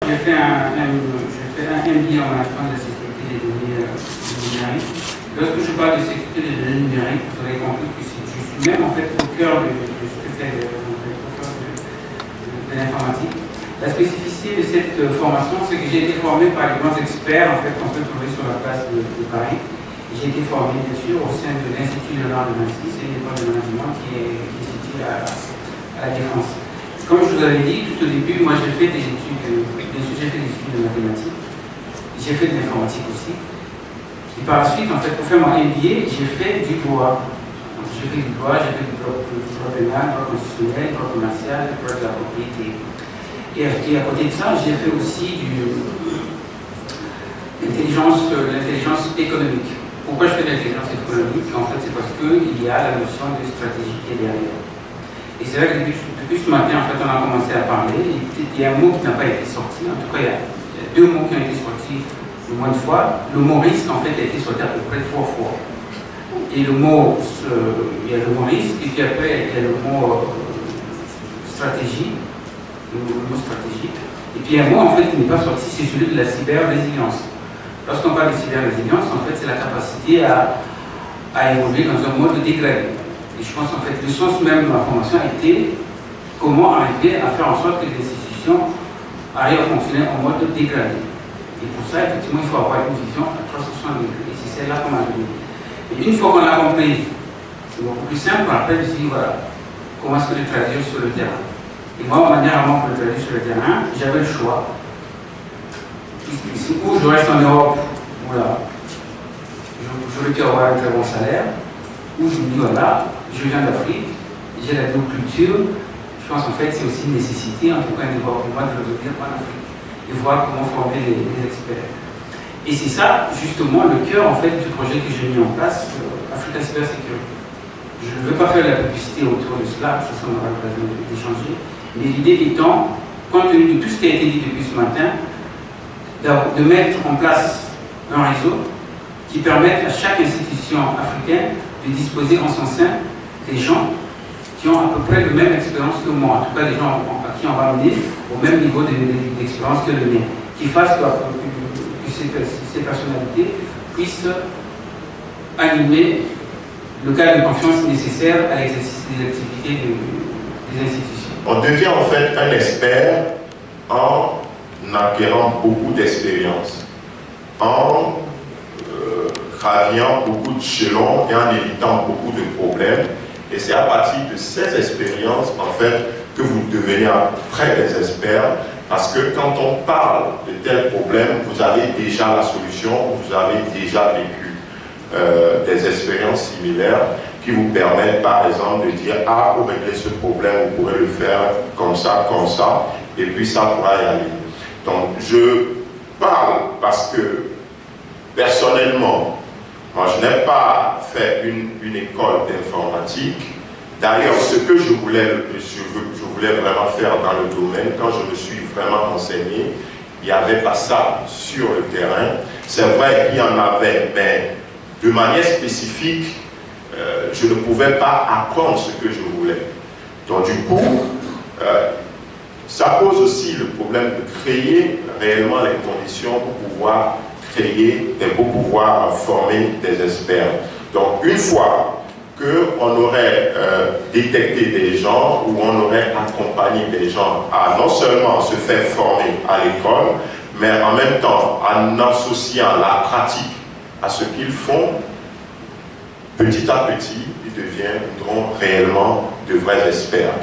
J'ai fait un MBA en management de la sécurité des données numériques. Lorsque je parle de sécurité des données numériques, vous aurez compris que je suis même en fait au cœur de ce que fait de l'informatique. La spécificité de cette formation, c'est que j'ai été formé par les grands experts en fait, qu'on peut trouver sur la place de Paris. J'ai été formé bien sûr au sein de l'Institut Léonard de Vinci, c'est une école de management qui est située à la Défense. Comme je vous avais dit tout au début, moi j'ai fait des études, bien sûr j'ai fait des études de mathématiques, j'ai fait de l'informatique aussi. Et par la suite, en fait, pour faire mon MBA, j'ai fait du droit. J'ai fait du droit, j'ai fait du droit pénal, droit constitutionnel, droit commercial, droit de la propriété. Et à côté de ça, j'ai fait aussi l'intelligence économique. Pourquoi je fais de l'intelligence économique? En fait, c'est parce qu'il y a la notion de stratégie qui est derrière. Et c'est vrai que depuis ce matin, en fait, on a commencé à parler. Il y a un mot qui n'a pas été sorti. En tout cas, il y a deux mots qui ont été sortis le moins de fois. Le mot risque, en fait, a été sorti à peu près 3 fois. Et le mot, il y a le mot risque, et puis après, il y a le mot stratégie. Le mot stratégique. Et puis un mot, en fait, qui n'est pas sorti, c'est celui de la cyber-résilience. Lorsqu'on parle de cyber-résilience, en fait, c'est la capacité à évoluer dans un mode dégradé. Et je pense en fait le sens même de ma formation a été comment arriver à faire en sorte que les institutions arrivent à fonctionner en mode dégradé. Et pour ça, effectivement, il faut avoir une vision à 360 degrés. Et c'est celle-là qu'on a donnée. Et une fois qu'on l'a compris, c'est beaucoup plus simple. Après, je me suis dit, voilà, comment est-ce que le traduire sur le terrain? Et moi, ma manière avant de le traduire sur le terrain, j'avais le choix. Ou je reste en Europe, voilà, j'aurais pu avoir un très bon salaire, ou je me dis, voilà, je viens d'Afrique, j'ai la double culture, je pense en fait c'est aussi une nécessité, en tout cas une devoir pour moi de revenir en Afrique, et voir comment former les experts. Et c'est ça, justement, le cœur en fait du projet que j'ai mis en place, Africa Cyber Security. Je ne veux pas faire la publicité autour de cela, ça on aura l'occasion d'échanger, mais l'idée étant, compte tenu de tout ce qui a été dit depuis ce matin, de mettre en place un réseau qui permette à chaque institution africaine de disposer en son sein des gens qui ont à peu près la même expérience que moi, en tout cas des gens à qui on va amener au même niveau d'expérience que le mien, qui fassent que ces personnalités puissent animer le cadre de confiance nécessaire à l'exercice des activités des institutions. On devient en fait un expert en acquérant beaucoup d'expérience, en graviant beaucoup de chelons et en évitant beaucoup de problèmes. Et c'est à partir de ces expériences, en fait, que vous devenez après des experts, parce que quand on parle de tels problèmes, vous avez déjà la solution, vous avez déjà vécu des expériences similaires qui vous permettent, par exemple, de dire « Ah, pour régler ce problème, vous pourrez le faire comme ça, et puis ça pourra y aller. » Donc, je parle parce que, personnellement, moi, je n'ai pas fait une école d'informatique. D'ailleurs, ce que je voulais vraiment faire dans le domaine, quand je me suis vraiment renseigné, il n'y avait pas ça sur le terrain. C'est vrai qu'il y en avait, mais de manière spécifique, je ne pouvais pas apprendre ce que je voulais. Donc, du coup, ça pose aussi le problème de créer réellement les conditions pour pouvoir créer et pour pouvoir former des experts. Donc, une fois qu'on aurait détecté des gens ou on aurait accompagné des gens à non seulement se faire former à l'école, mais en même temps en associant la pratique à ce qu'ils font, petit à petit, ils deviendront réellement de vrais experts.